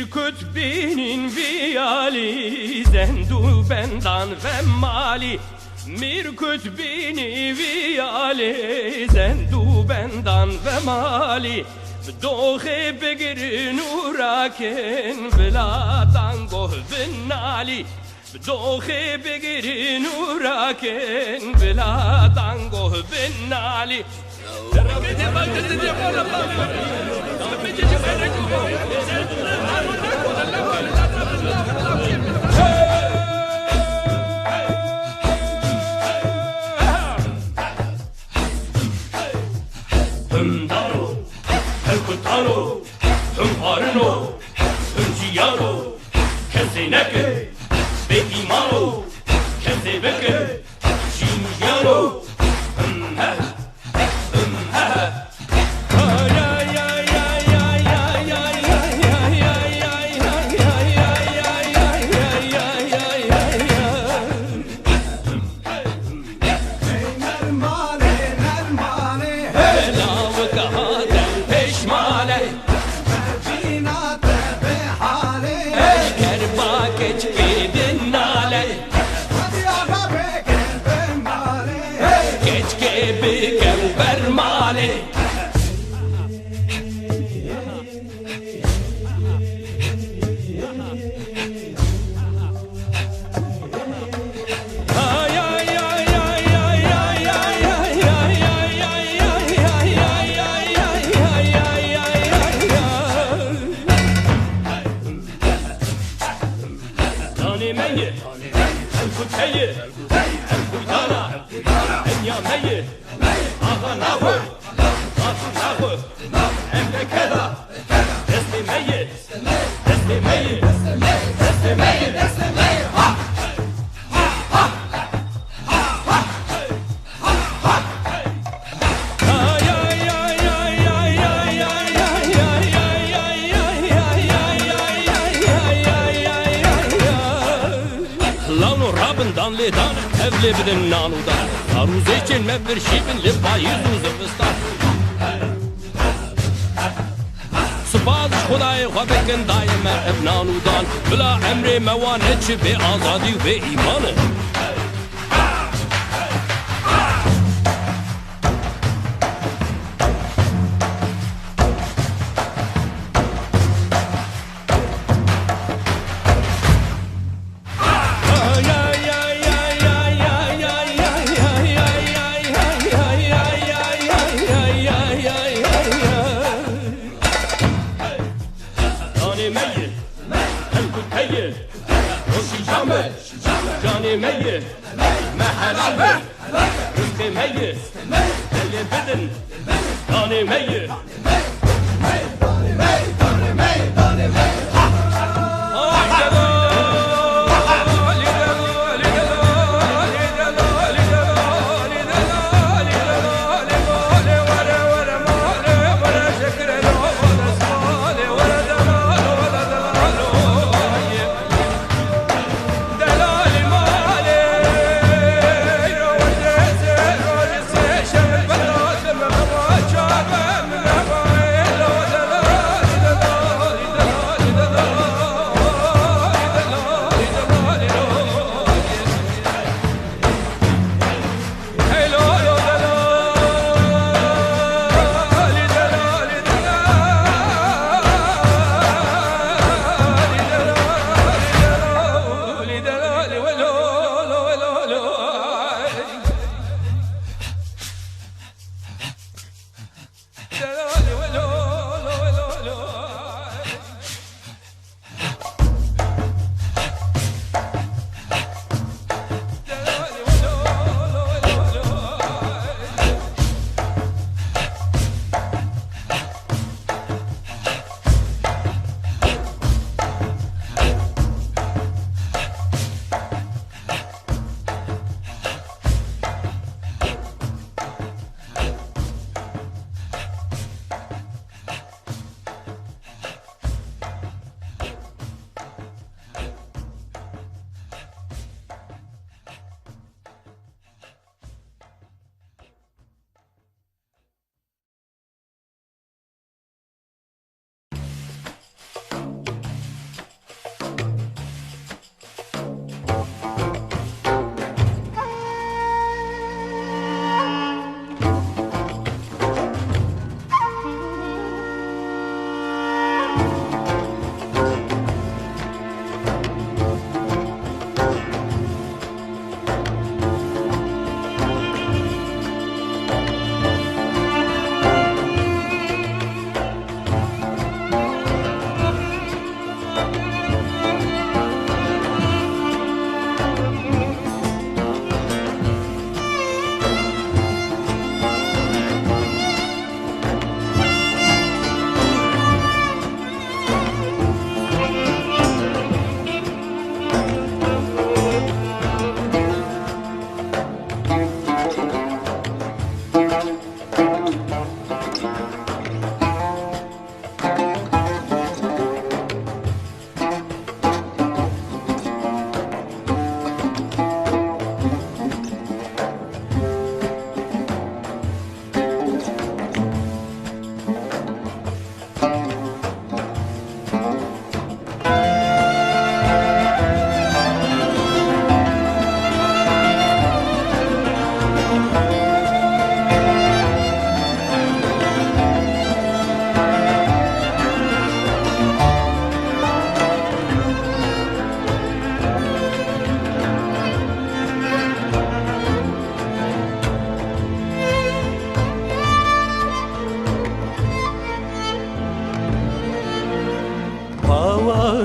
Bir kütbinin viyali zendu bendan ve mali. Bir kütbini viyali zendu bendan ve mali. Dohe begirin uraken vladan goh binali. Dohe begirin uraken vladan goh binali. Hımdaro, Helkutano, Hımharino, Hımciyano, Kesineke, Be imano, Kesebeke, Şinjano, Hımhe. Evlebidin nanudan Aruz için mevbir şibin Lipayizu zıvıstan Sıpadış Kudayı Xabekin daime ev nanudan Bila emri mevanetçi ve azadi ve imanı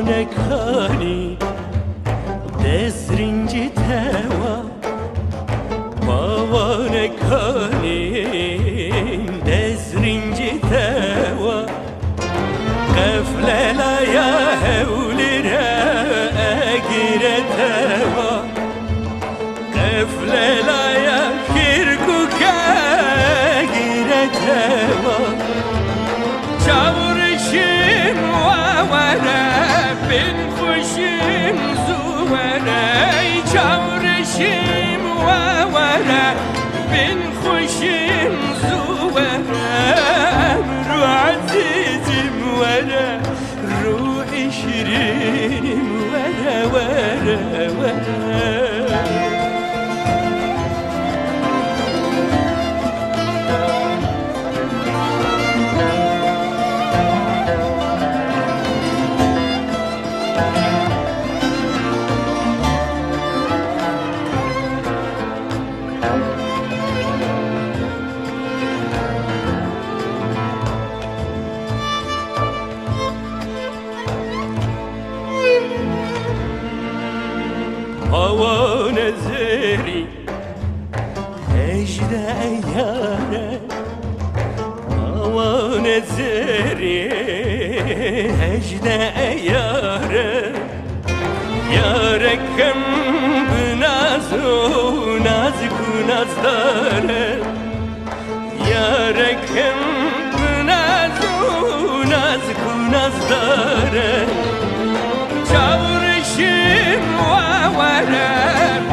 Pavanekani desrinci teva Pavanekani desrinci teva Keflela ya hevlire egire teva Keflela ya kirkuke egire teva Çavuruşum vavara bin kuşum zuvara Çavuruşum vavara bin kuşum zuvara Ruh azizim vara ruh şirinim vara vara vara Hava nezeri ecde yare Hava nezeri ecde yare Yarekem bnazu nazku nazdare Yarekem bnazu nazku nazdare Çavuruşum vavara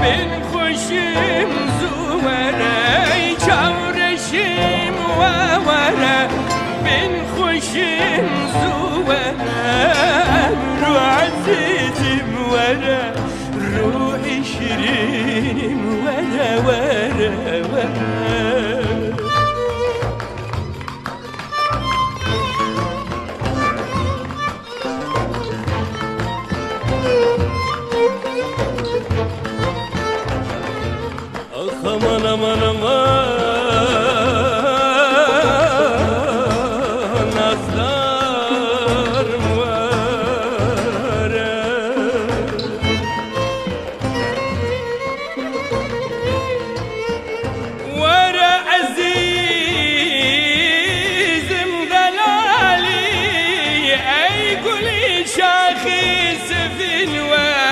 bin kuşum zuvara Çavuruşum vavara bin kuşum zuvara Ruh azizim vara ruh şirinim vara vara vara Aman aman aman nazlar var Var azizim delali Ey guli şahis filvar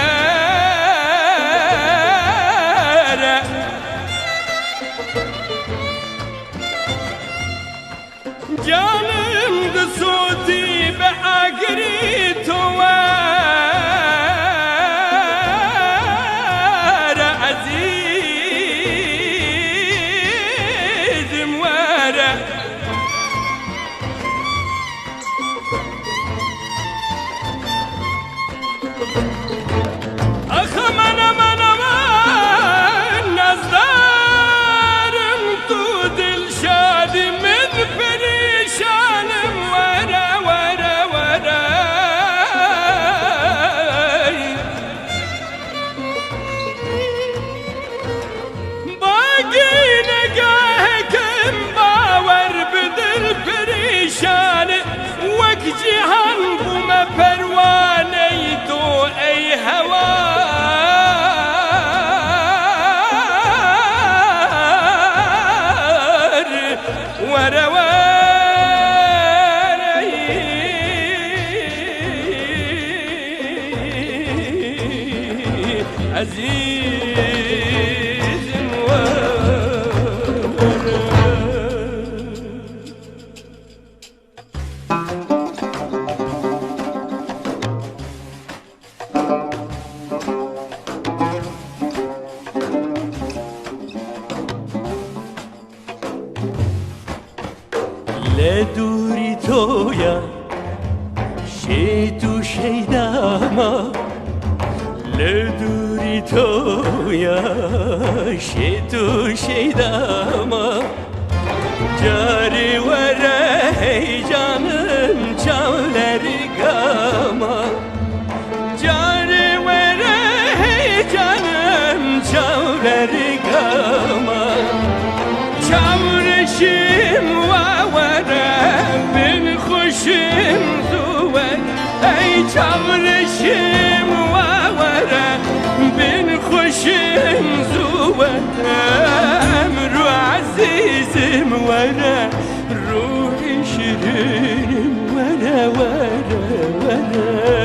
لدوری تویا شیدو شیداما لدوری تویا شیدو شیداما جاری وره heyecanım çavleri gama Cari vere heyecanım çavleri gama Çavrışım vavere bin kuşum zuver Ey çavrışım vavere bin kuşum zuver Emru azizim vere ruhi şirinim vere vere vere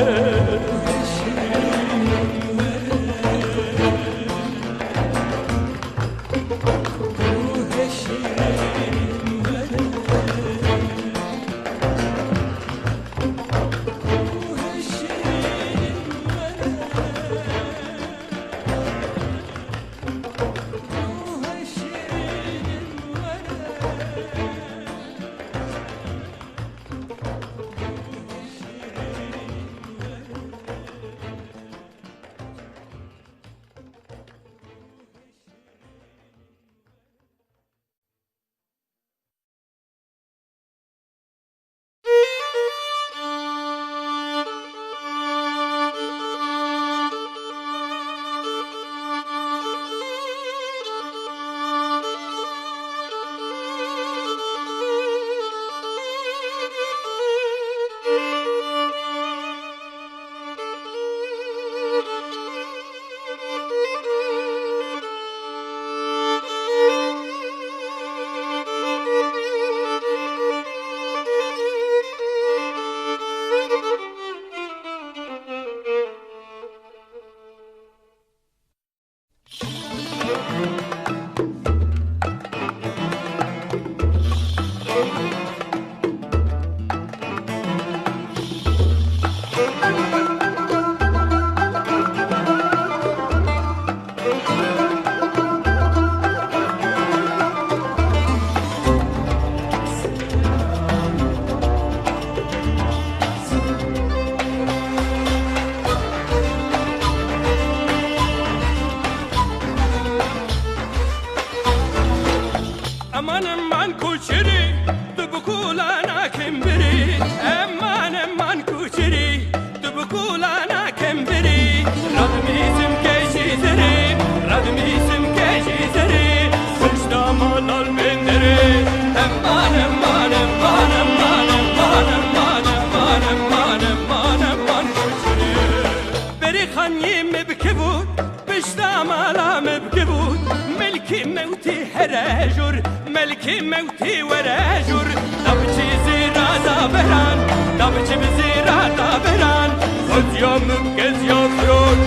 ملکی موتی ورجور دبچی زیرا دابران دبچی بزیرا دابران خود یا مبگز یا فرود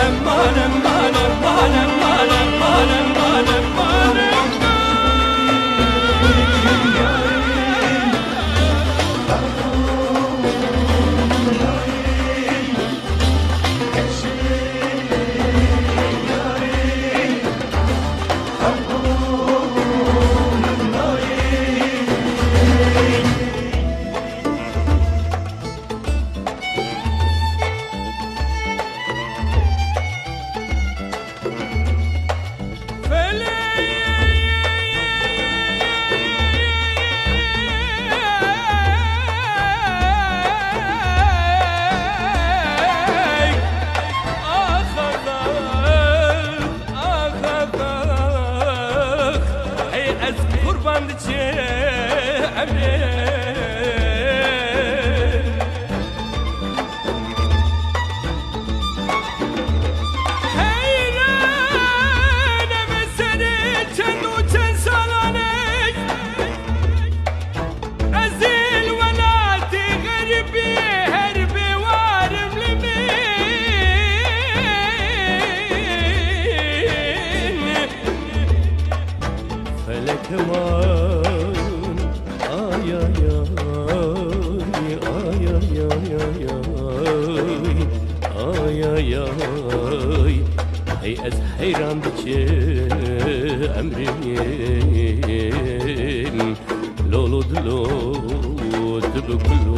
امان امان امان امان امان امان امان لولو دلو تبكلو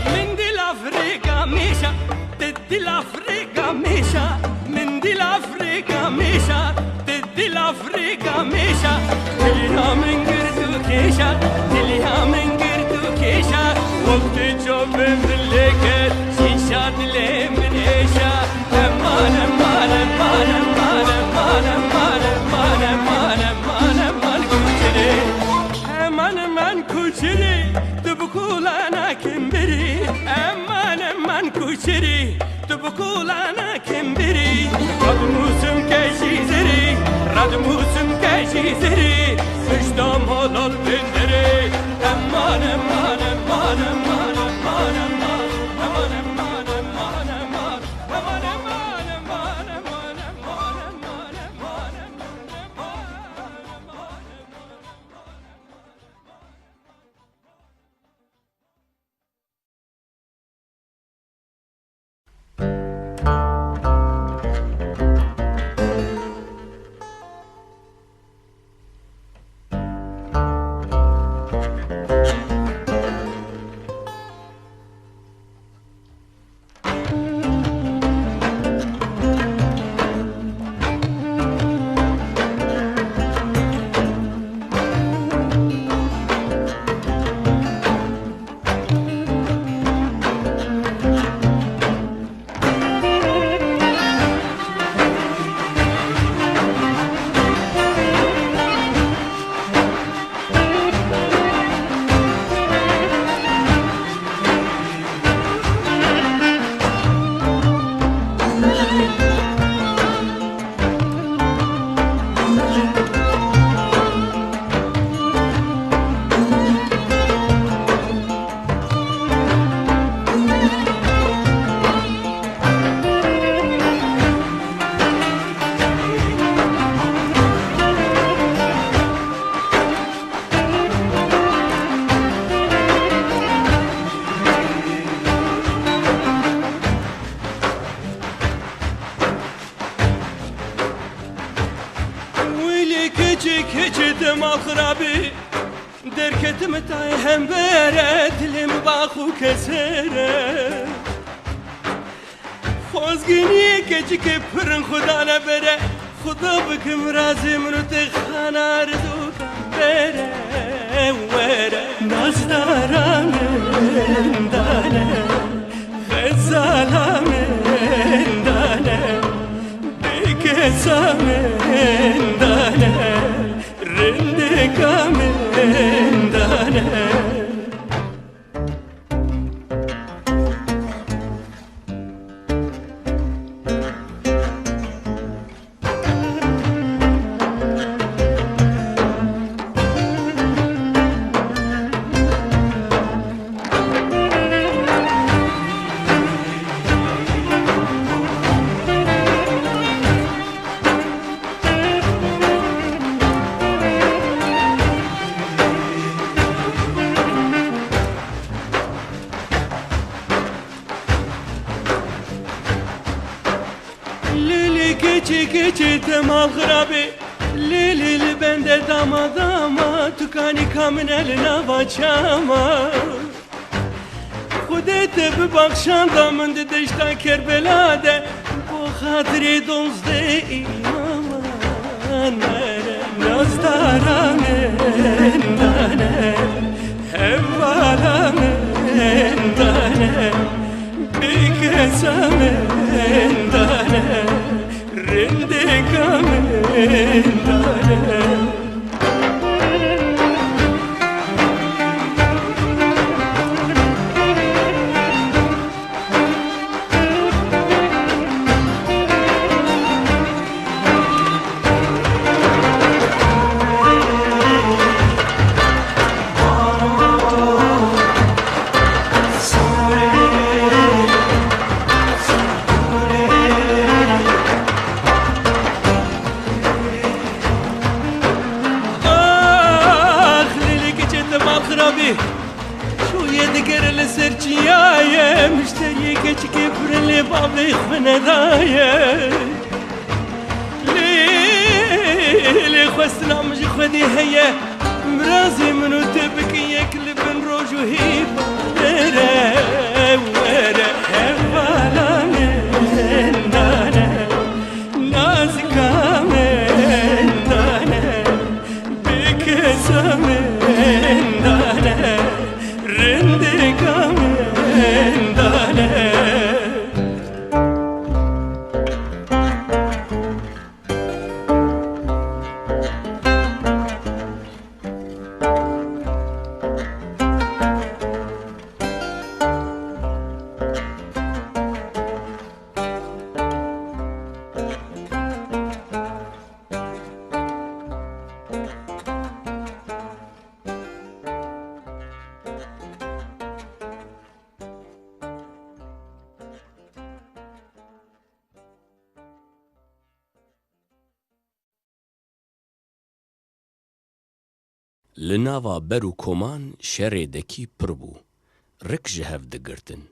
من دي الأفريقيا ميشا تدي الأفريقيا ميشا من دي الأفريقيا ميشا تدي الأفريقيا ميشا تليها من قردو كيشا تليها من قردو كيشا وقت جوب في الليكل شيشا تلي من إيشا أمان أمان أمان أمان أمان أمان أمان أمان أمان أمان كوشري أمان أمان كوشري تبقول أنا كمبري أمان أمان كوشري تبقول أنا كمبري رد موسم كشي زري رد موسم كشي زري سجدام هلال بندري أمان أمان أمان أمان أمان أمان أمان أمان أمان أمان أمان أمان أمان أمان أمان أمان خرابي دركت متاي هم برد لم باخو كسره خوزگینی کچی که پرن خدا نبره خدا بکم رازی مرو تخانا ردو کم بره وره نازدارم دانه خزالم دانه بکسام دانه رندکام دانه keçi temam khrabi lili bende dama tukani kamın eline vaçama Kudete bir bakşan damın dedeşten Kerbela'de bu hatri dozde iman nazdaran endane evvalan endane bir kesam endane rindikam endane روی دگر لسرچیای مشتری کچ که پرلی بابی خندای لی خواستنا مجی خودی هیه مرازی منو تبکی یک لبن روجو هیبا وره وره هفالانه دانه نازکامه دانه بکسامه دانه رندگامه دانه لناوا برو کمان شر دکی پر بو رک جهف دگرتن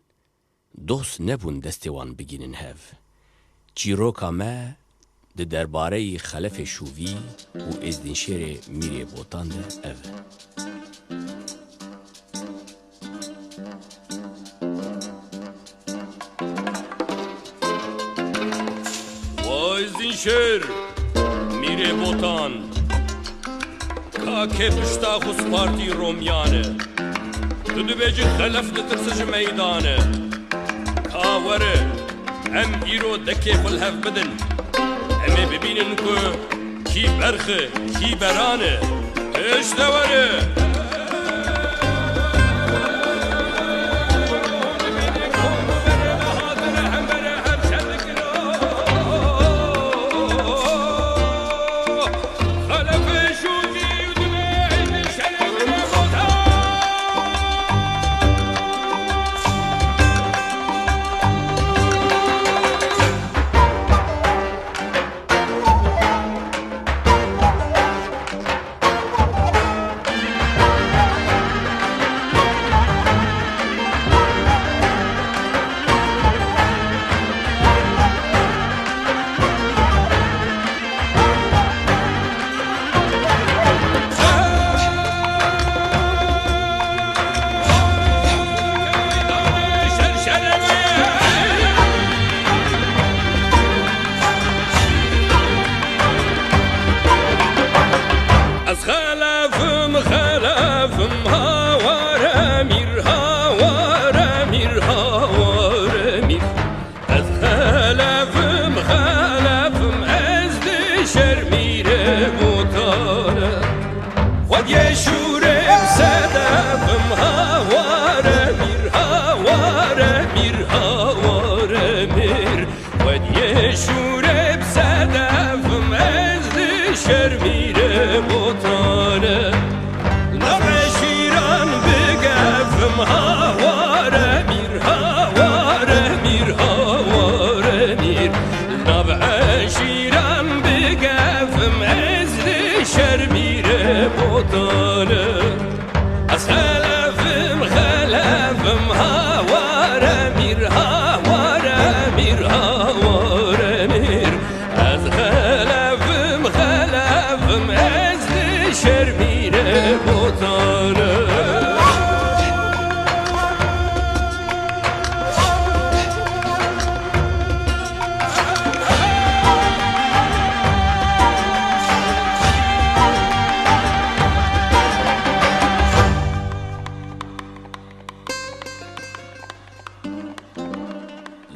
دوست نبون دستوان بگینن هف چیروکا ما ده درباره خلف شووی و ازدین شر میری بوتان ده او و ازدین شر میری بوتان که پشتا خوز پارتی رومیانه تو دو بیجی خلف دترسج میدانه کاوره ام ایرو دکی خلهف بدن امی ببینن که کی برخه کی برانه اشتواره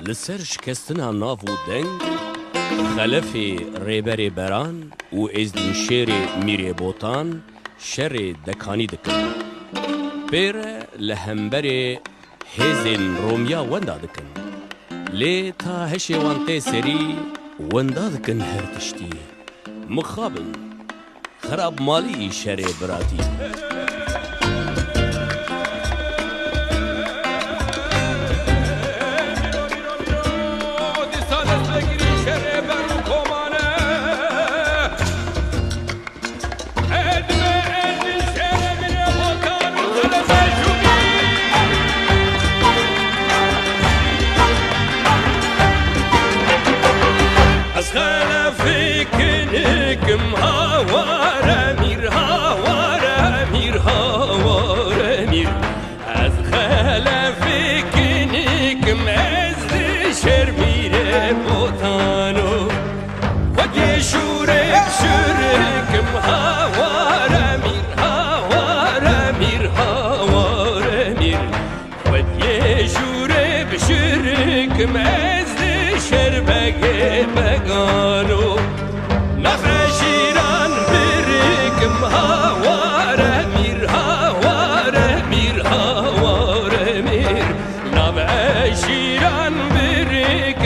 لسر شکستنا ناو و دنگ خلف ریبر بران و ازدین شیر میری بوتان شر دکانی دکن پیر لهمبر هزین رومیا وندا دکن لی تا هشی وانتی سری وندا دکن هر تشتی مخابن خراب مالی شر براتی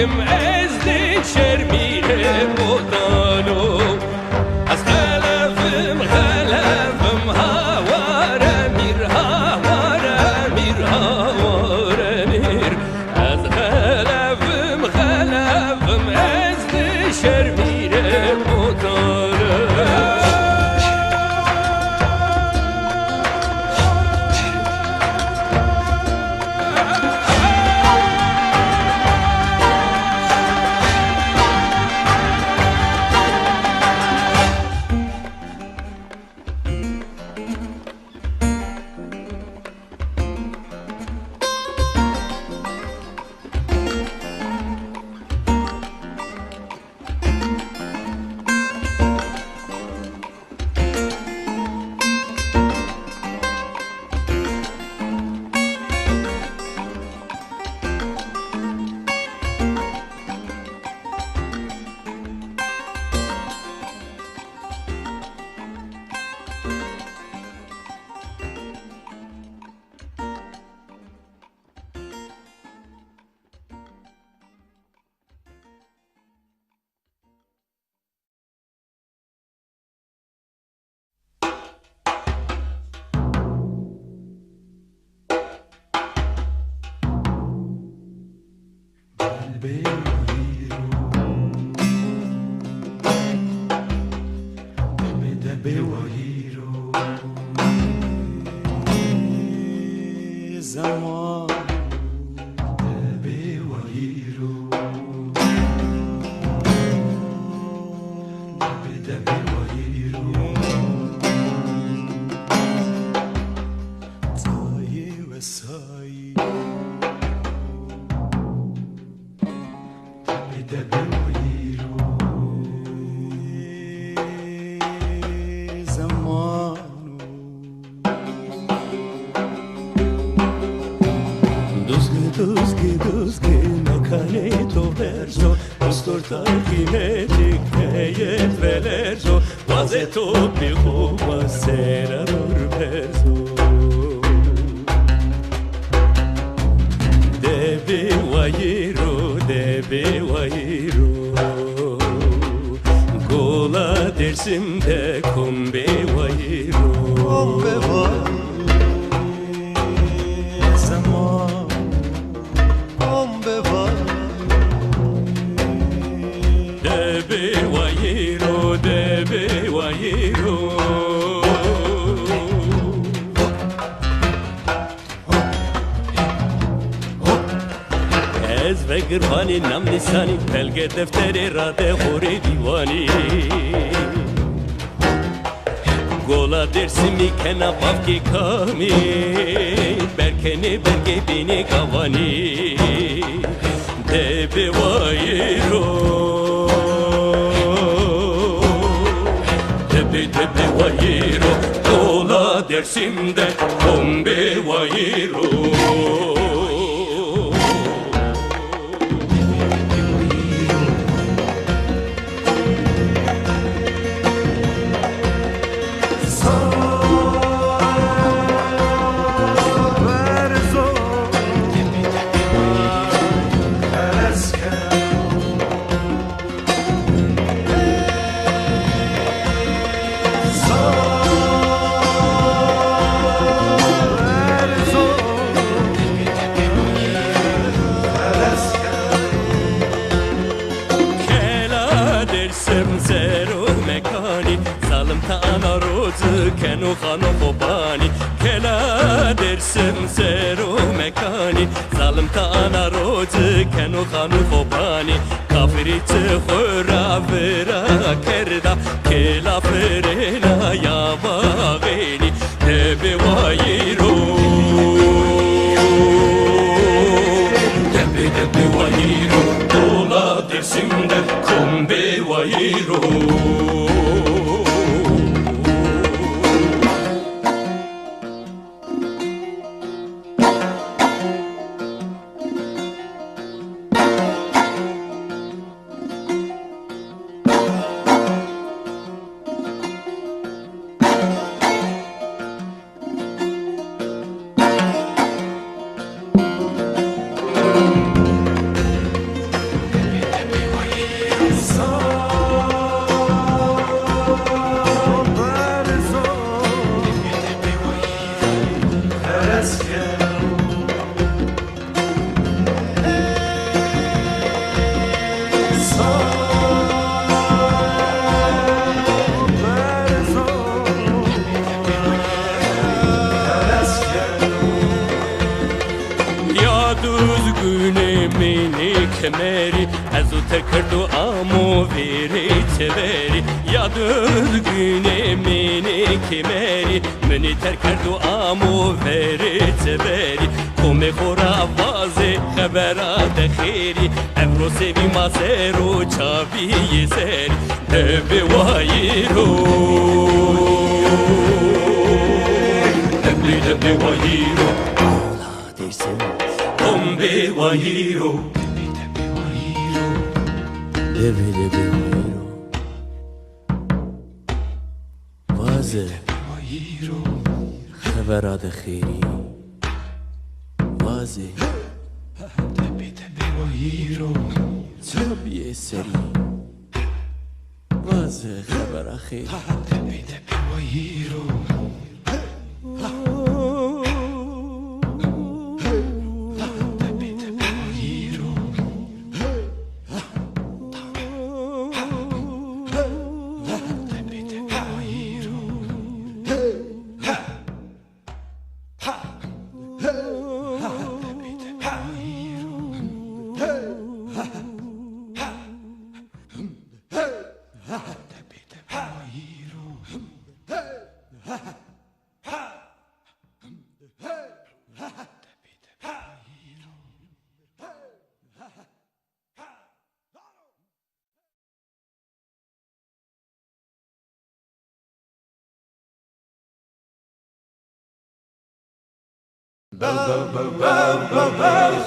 بگم از دین شرمیره بودانو از غلفم هاواره میر هاواره میر هاواره میر از غلفم از دین شرمیره بودانو گرفانی نم نیسانی بلگه دفتری راده خوری دیوانی گولا درسی میکنه بافکی کامی برکنی برگی بینی گوانی دبی وایی رو دبی وایی رو گولا درسیم ده کمبی وایی رو کنو خانو خوبانی کلا درسم سرو مکانی ظالم تا انا روز کنو خانو خوبانی کافری تخورا ورا کردا کلا فرنا یا باغینی دبی وایی رو دبی وایی رو دولا درسم در کمبی وایی رو düzgüne minik meri Ezu tekerdu amu veri teveri Ya düzgüne minik meri Meni terkerdu amu veri teveri Kome khora avaze khabara de kheri Evro sevi mazero chavi yeseri Debe wayiro Debe wayiro Ola dersin Kombe wayiro Debe wayiro Vaze خبرات خیری وازه چابی سری وازه خبر خیری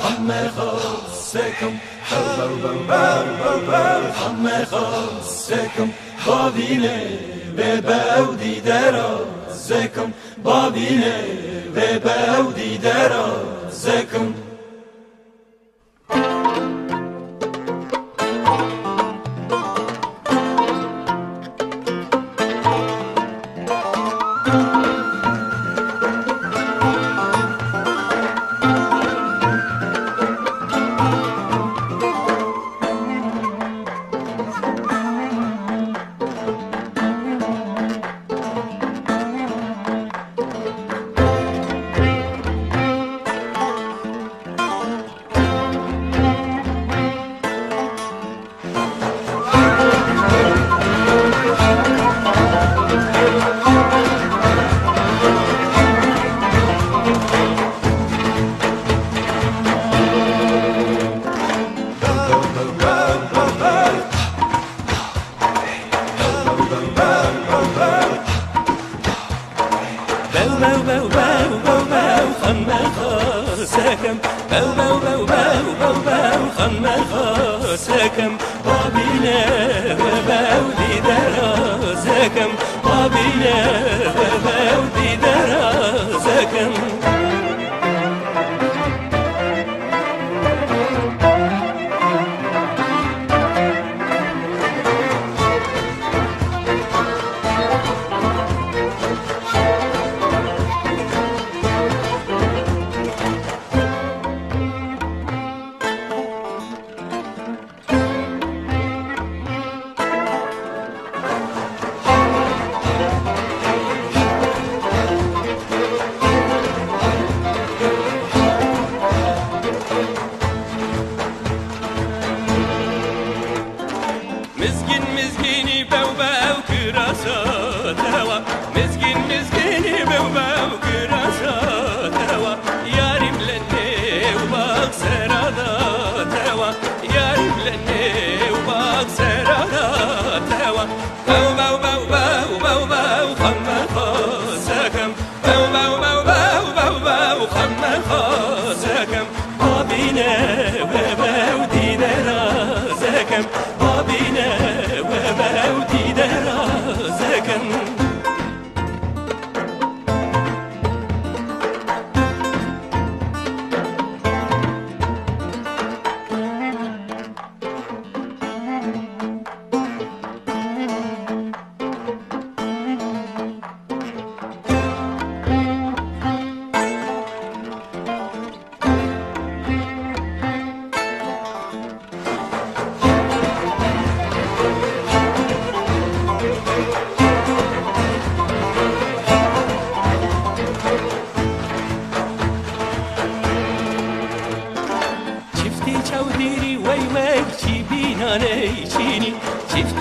خمه خاصكم خمه خاصكم بابینه به بودی درازكم بابینه به بودی درازكم سكم بو بو بو بو بو بو خمه خاصكم بابینه بودی درازكم بابینه بودی درازكم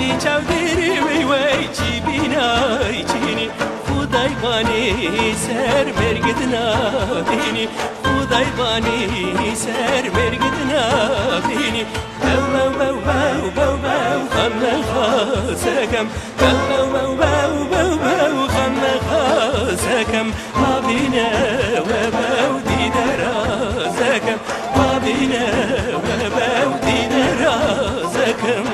چاودی چاودی وی چی بینای چینی خدای بانی سر مرگد نبینی خدای بانی سر مرگد نبینی باو باو باو باو باو خمل خازکم باو باو باو باو باو خمل خازکم ما بینه و باو دیده رازکم ما بینه و باو دیده رازکم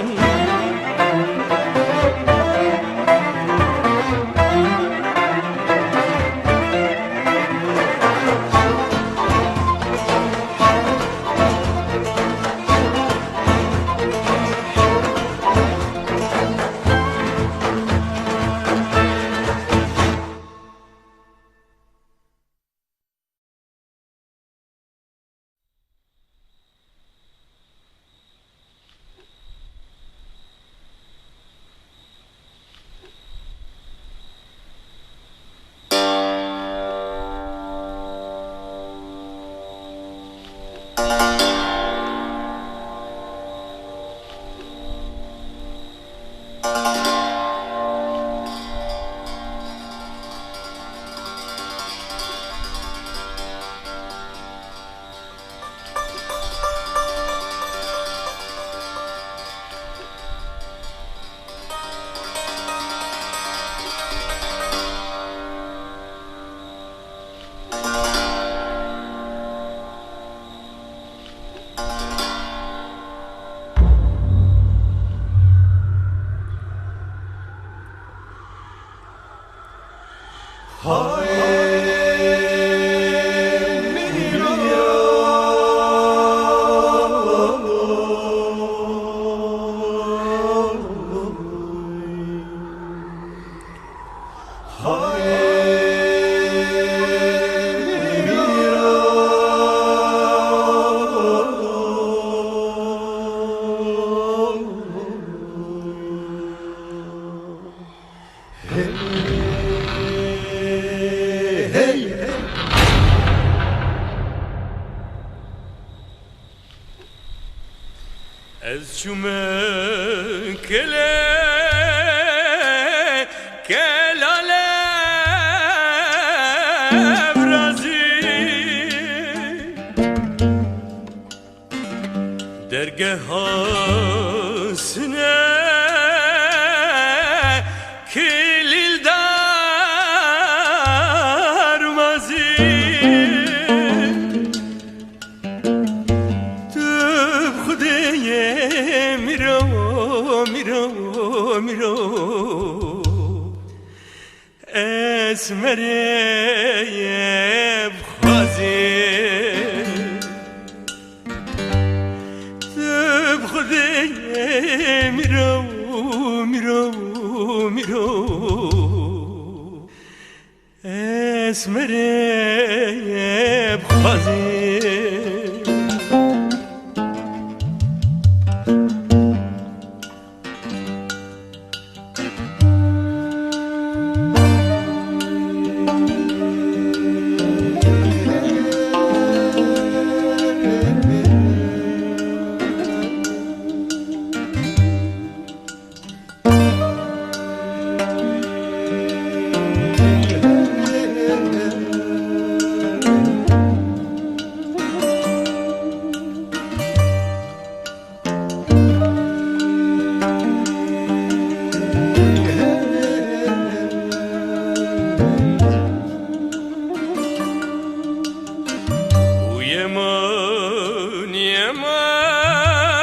از شما کله کلاله برازی درگه هاسنه کلیل در مازی میرو اسمره بخوازی تو بخوده میرو اسمره بخوازی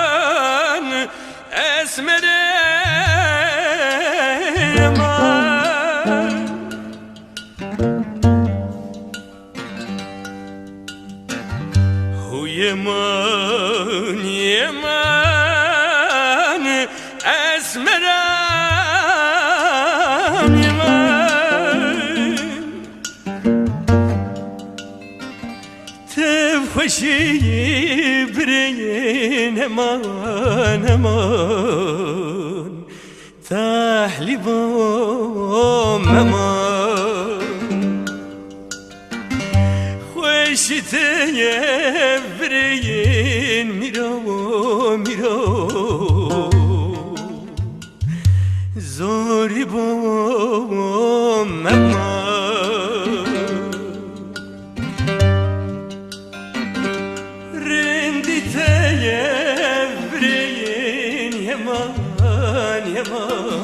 Yeman esmere yaman Hu yeman yeman esmere yaman Tev خوشی برین امان تحلیبم امان خوشی تیه برین میرو زوری بوم اما رندی تیفرین یمان یمان